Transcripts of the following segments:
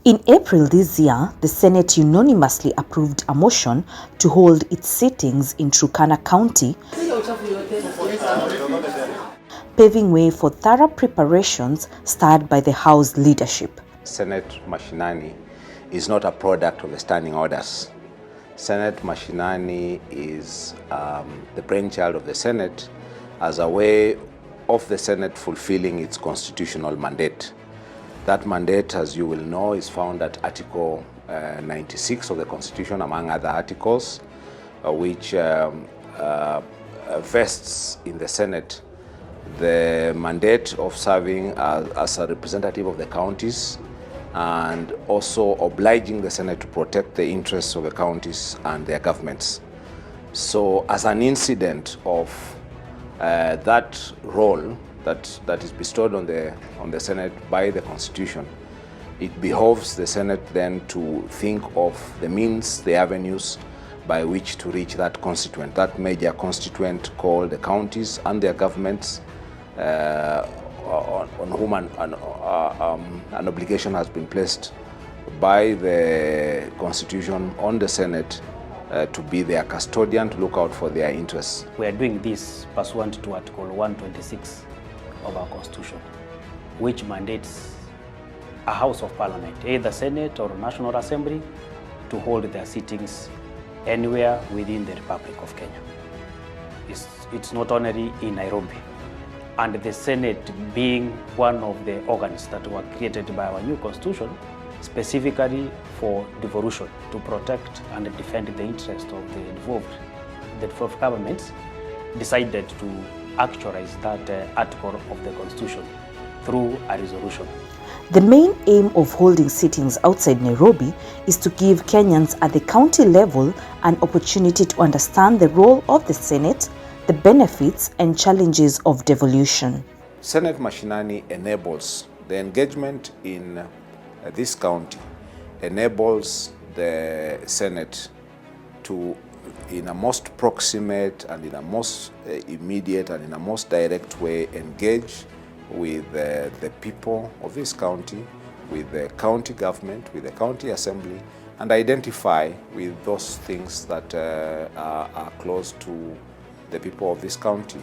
In April this year, the Senate unanimously approved a motion to hold its sittings in Turkana County, paving way for thorough preparations started by the House leadership. Senate Mashinani is not a product of the standing orders. Senate Mashinani is the brainchild of the Senate as a way of the Senate fulfilling its constitutional mandate. That mandate, as you will know, is found at Article 96 of the Constitution, among other articles, which vests in the Senate the mandate of serving as a representative of the counties and also obliging the Senate to protect the interests of the counties and their governments. So as an incident of that role that is bestowed on the Senate by the Constitution, it behoves the Senate then to think of the means, the avenues by which to reach that constituent, that major constituent called the counties and their governments, on whom an obligation has been placed by the Constitution on the Senate to be their custodian, to look out for their interests. We are doing this pursuant to Article 126 of our Constitution, which mandates a House of Parliament, either Senate or National Assembly, to hold their sittings anywhere within the Republic of Kenya. It's not only in Nairobi. And the Senate being one of the organs that were created by our new Constitution, specifically for devolution, to protect and defend the interests of the devolved governments, decided to actualize that article of the Constitution through a resolution. The main aim of holding sittings outside Nairobi is to give Kenyans at the county level an opportunity to understand the role of the Senate, the benefits and challenges of devolution. Senate Mashinani enables the engagement in this county, enables the Senate to, in a most proximate and in a most immediate and in a most direct way, engage with the people of this county, with the county government, with the county assembly, and identify with those things that are close to the people of this county.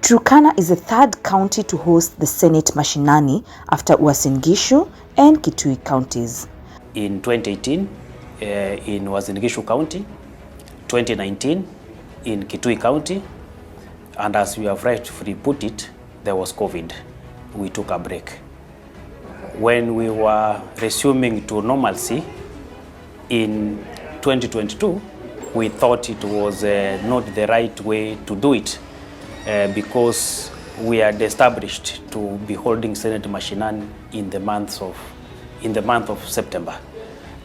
Turkana is the third county to host the Senate Mashinani after Uasin Gishu and Kitui counties. In 2018, in Uasin Gishu County, 2019 in Kitui County, and as we have rightfully put it, there was COVID. We took a break. When we were resuming to normalcy in 2022, we thought it was not the right way to do it because we had established to be holding Senate Mashinani in the month of September.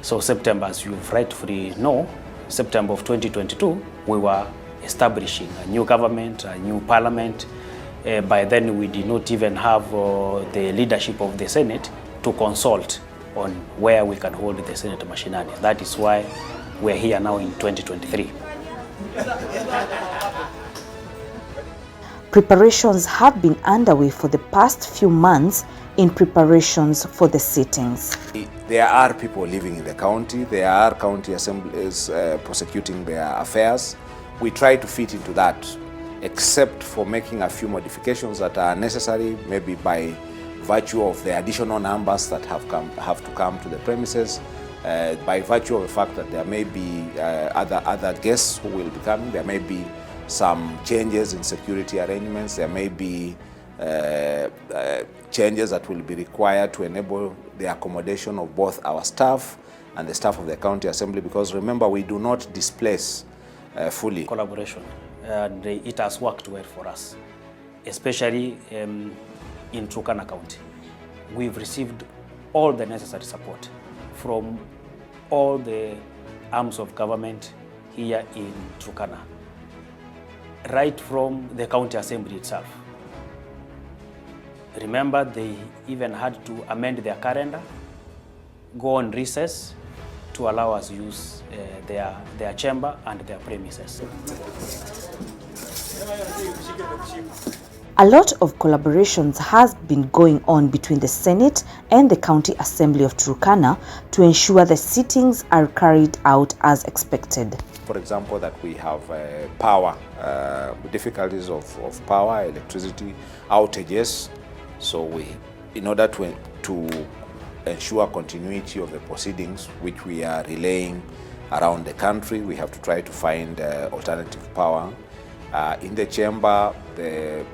So September, as you rightfully know, September of 2022, we were establishing a new government, a new parliament. By then, we did not even have the leadership of the Senate to consult on where we can hold the Senate Mashinani. That is why we're here now in 2023. Preparations have been underway for the past few months in preparations for the sittings. There are people living in the county, there are county assemblies prosecuting their affairs. We try to fit into that, except for making a few modifications that are necessary, maybe by virtue of the additional numbers that have to come to the premises, by virtue of the fact that there may be other guests who will be coming, there may be some changes in security arrangements, there may be changes that will be required to enable the accommodation of both our staff and the staff of the county assembly, because remember, we do not displace fully. Collaboration, and it has worked well for us, especially in Turkana County. We've received all the necessary support from all the arms of government here in Turkana, right from the county assembly itself. Remember, they even had to amend their calendar, go on recess to allow us use their chamber and their premises. A lot of collaborations has been going on between the Senate and the County Assembly of Turkana to ensure the sittings are carried out as expected. For example, that we have power, difficulties of power, electricity, outages. So in order to ensure continuity of the proceedings, which we are relaying around the country, we have to try to find alternative power. In the chamber, the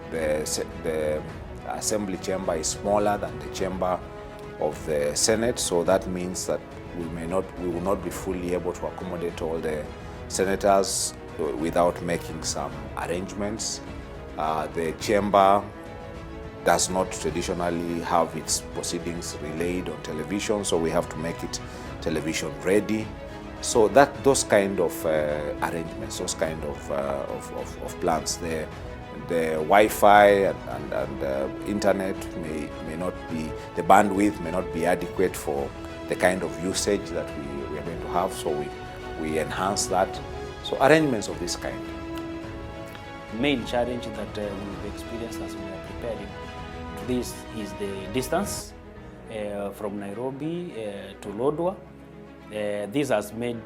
assembly chamber is smaller than the chamber of the Senate, so that means that we will not be fully able to accommodate all the senators without making some arrangements. The chamber does not traditionally have its proceedings relayed on television, so we have to make it television ready. So those kind of arrangements, those kind of plans, the Wi-Fi and internet may not be, the bandwidth may not be adequate for the kind of usage that we are going to have, so we enhance that. So arrangements of this kind. Main challenge that we've experienced as we are preparing to this is the distance from Nairobi to Lodwar. This has made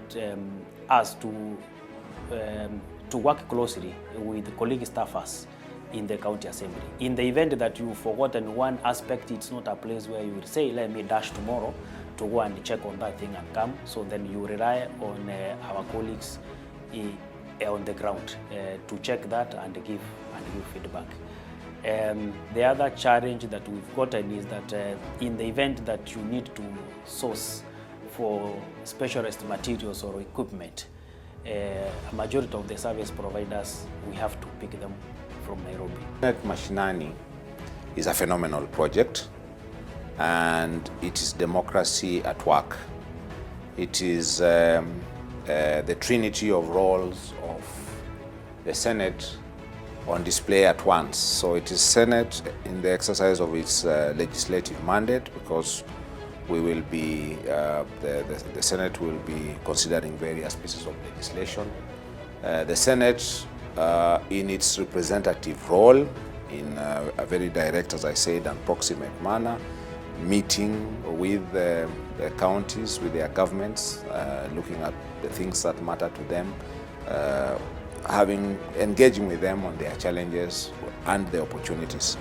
us to work closely with colleague staffers in the county assembly. In the event that you've forgotten one aspect, it's not a place where you will say, let me dash tomorrow to go and check on that thing and come. So then you rely on our colleagues on the ground to check that and give feedback. The other challenge that we've gotten is that in the event that you need to source for specialist materials or equipment, a majority of the service providers, we have to pick them from Nairobi. Mashinani is a phenomenal project, and it is democracy at work. It is the trinity of roles of the Senate on display at once. So it is Senate in the exercise of its legislative mandate, because we will be, the Senate will be considering various pieces of legislation. The Senate in its representative role, in a very direct, as I said, and proximate manner, meeting with the counties, with their governments, looking at the things that matter to them, engaging with them on their challenges and the opportunities.